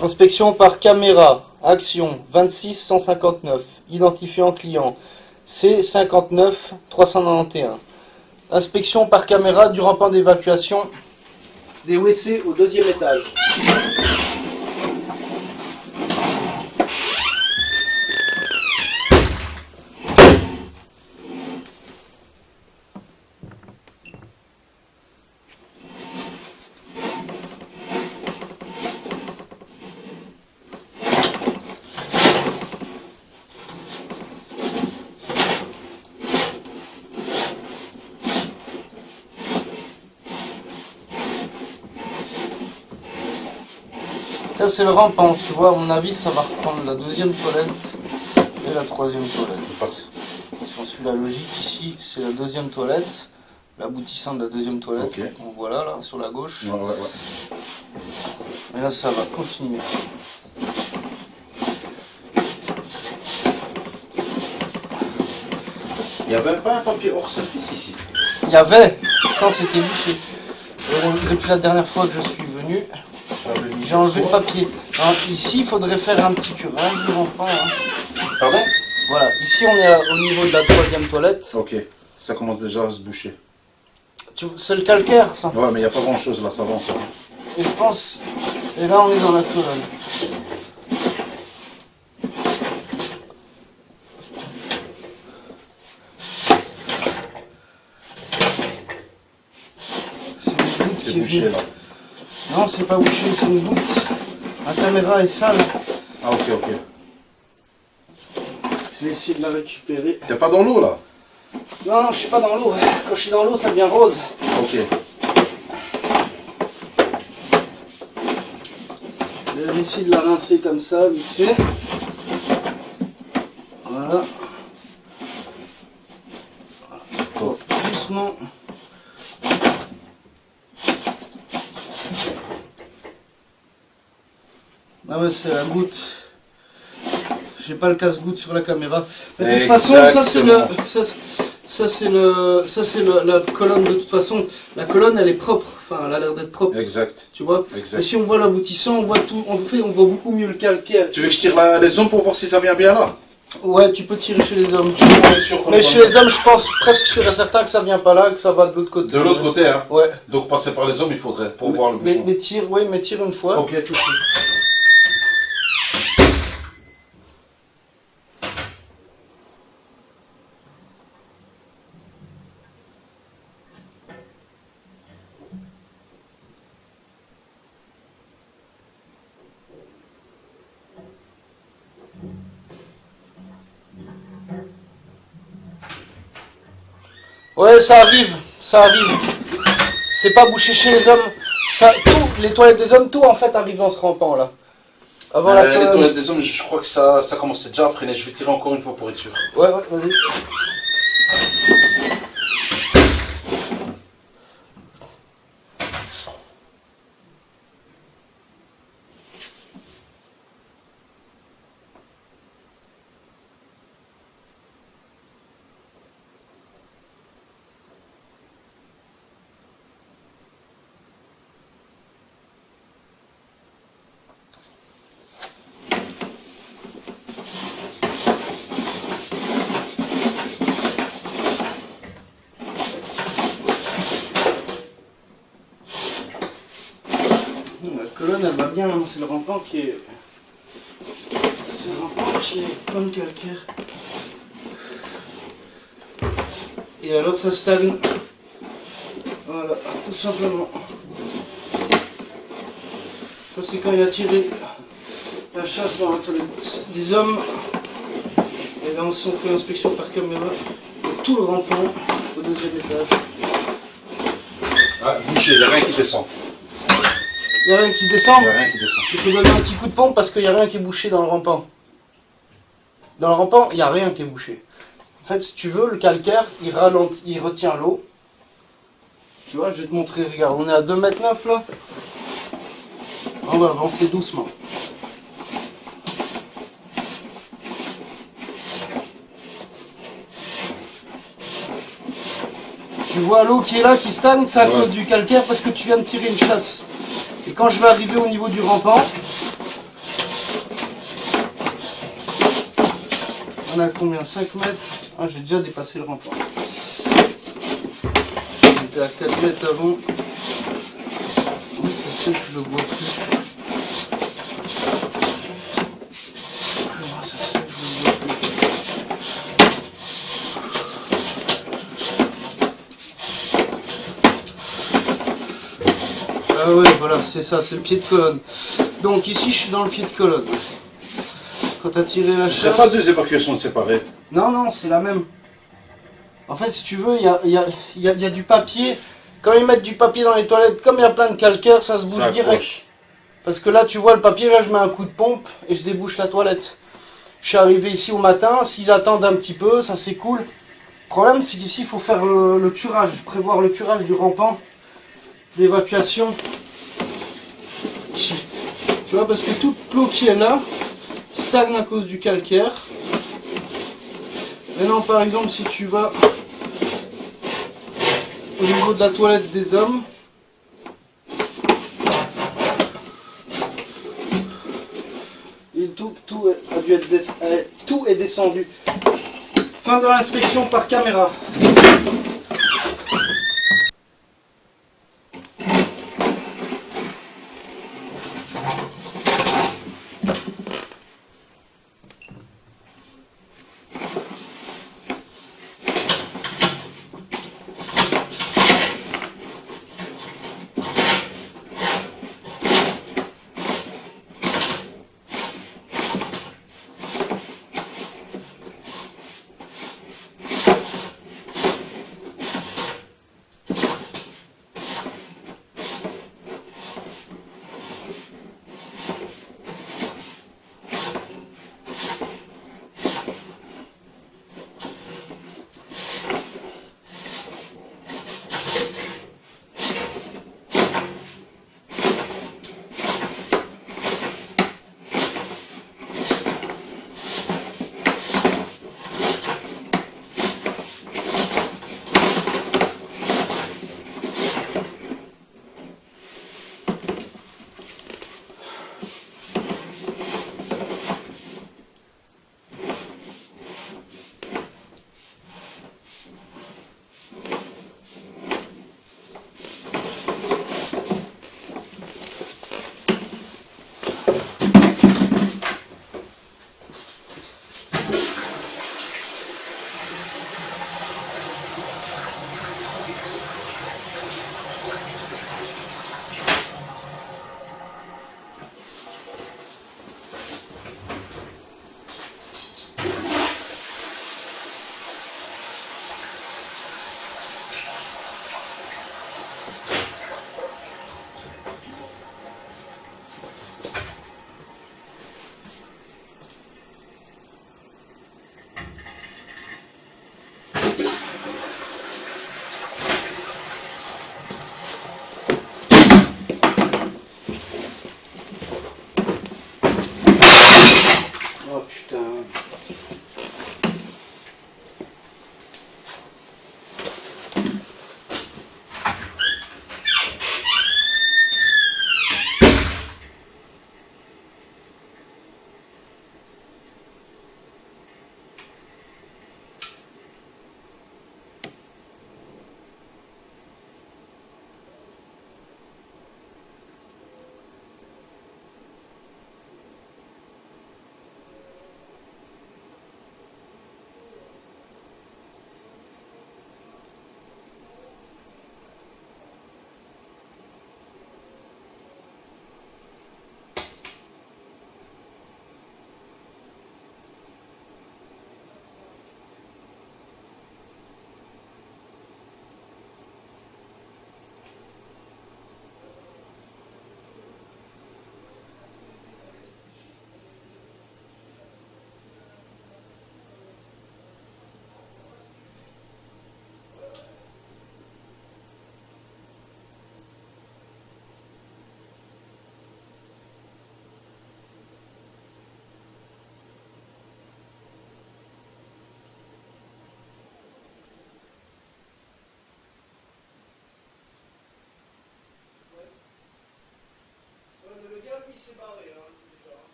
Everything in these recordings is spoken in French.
Inspection par caméra. Action 26 159. Identifiant client C59 391. Inspection par caméra du rampant d'évacuation des WC au 2e étage. Ça c'est le rampant, tu vois, à mon avis ça va reprendre la 2e toilette et la 3e toilette. Si on suit la logique, ici c'est la 2e toilette, l'aboutissant de la 2e toilette, okay. On voit là, sur la gauche. Ouais. Et là ça va continuer. Il n'y avait pas un papier hors service ici? Il y avait, quand c'était bouché. Depuis la dernière fois que je suis venu, j'ai enlevé le papier. Alors, ici, il faudrait faire un petit curage du rampant. Hein. Pardon? Voilà, ici on est au niveau de la 3e toilette. Ok, ça commence déjà à se boucher. C'est le calcaire, ça. Ouais, mais il n'y a pas grand chose là, ça va encore. Et je pense. Et là, on est dans la colonne. C'est bouché là. Non, c'est pas bouché, c'est une goutte. La caméra est sale. Ah, ok. Je vais essayer de la récupérer. T'es pas dans l'eau là? Non, je suis pas dans l'eau. Quand je suis dans l'eau, ça devient rose. Ok. Je vais essayer de la rincer comme ça, vite fait. Voilà. Doucement. Ah ouais, c'est la goutte. J'ai pas le casse-goutte sur la caméra. Mais de toute façon, ça c'est la colonne. De toute façon, la colonne elle est propre. Enfin, elle a l'air d'être propre. Exact. Tu vois. Exact. Et si on voit l'aboutissant, on voit tout. On voit beaucoup mieux le calcaire. Tu veux que je tire les hommes pour voir si ça vient bien là? Ouais, tu peux tirer chez les hommes. Mais chez les hommes, je pense presque sûr et certain que ça vient pas là, que ça va de l'autre côté. De l'autre côté, hein. Ouais. Donc passer par les hommes, il faudrait pour voir le bouchon. Mais tire une fois. Ok, tout de suite. Ouais, ça arrive. C'est pas bouché chez les hommes. Tout, les toilettes des hommes, tout en fait arrive dans ce rampant là. Avant les toilettes des hommes, je crois que ça commençait déjà à freiner. Je vais tirer encore une fois pour être sûr. Ouais, vas-y. La colonne elle va bien, c'est le rampant qui est. C'est le rampant qui est comme calcaire. Et alors ça stagne. Voilà, tout simplement. Ça c'est quand il a tiré la chasse dans la toilette des hommes. Et là on fait inspection par caméra de tout le rampant au 2e étage. Ah, bouché, il n'y a rien qui descend. Il n'y a rien qui descend. Il n'y a rien qui descend. Il faut donner un petit coup de pompe parce qu'il n'y a rien qui est bouché dans le rampant. Dans le rampant, il n'y a rien qui est bouché. En fait, si tu veux, le calcaire, il retient l'eau. Tu vois, je vais te montrer, regarde, on est à 2,9 m là. On va avancer doucement. Tu vois l'eau qui est là, qui stagne, c'est à cause du calcaire parce que tu viens de tirer une chasse. Et quand je vais arriver au niveau du rampant, On a combien? 5 mètres. Ah, j'ai déjà dépassé le rampant. J'étais à 4 mètres avant. Oui, c'est sûr que je le vois plus. Comment ça se fait que je le vois plus? Ah ouais, voilà, c'est ça, c'est le pied de colonne. Donc ici, je suis dans le pied de colonne. Quand tu as tiré la Ce ne serait pas deux évacuations séparées. Non, non, c'est la même. En fait, si tu veux, il y a du papier. Quand ils mettent du papier dans les toilettes, comme il y a plein de calcaire, ça se bouge Ça direct. accroche. Parce que là, tu vois le papier, là, je mets un coup de pompe et je débouche la toilette. Je suis arrivé ici au matin, s'ils attendent un petit peu, ça s'écoule. Le problème, c'est qu'ici, il faut faire le curage, prévoir le curage du rampant d'évacuation. Ici. Tu vois, parce que toute l'eau qui est là stagne à cause du calcaire. Maintenant, par exemple, si tu vas au niveau de la toilette des hommes, et tout a dû être tout est descendu. Fin de l'inspection par caméra.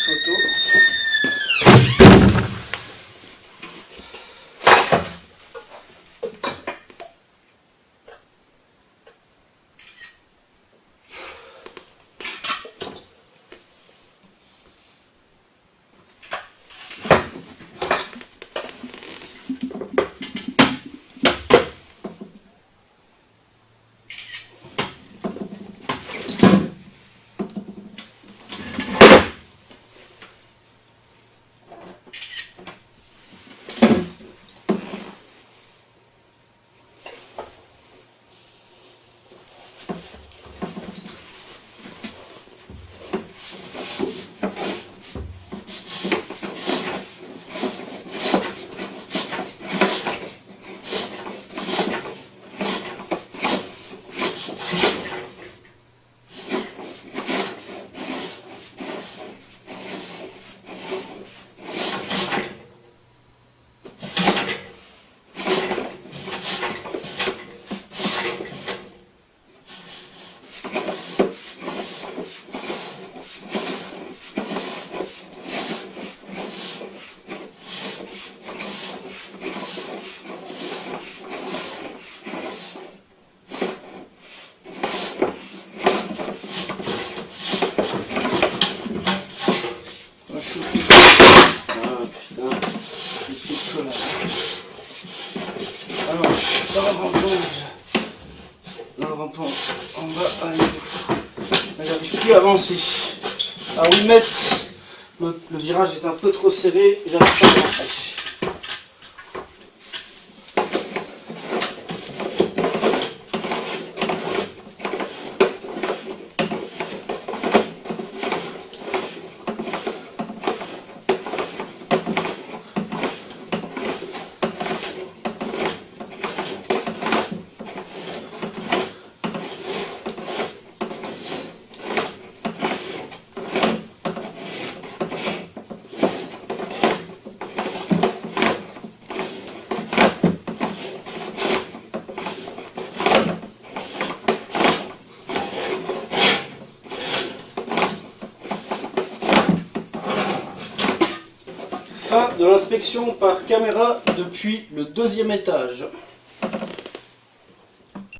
photo. Dans le rampant, en bas, allez. J'arrive plus à avancer. À 8 mètres, le virage est un peu trop serré, j'arrive pas à avancer. Fin de l'inspection par caméra depuis le 2e étage.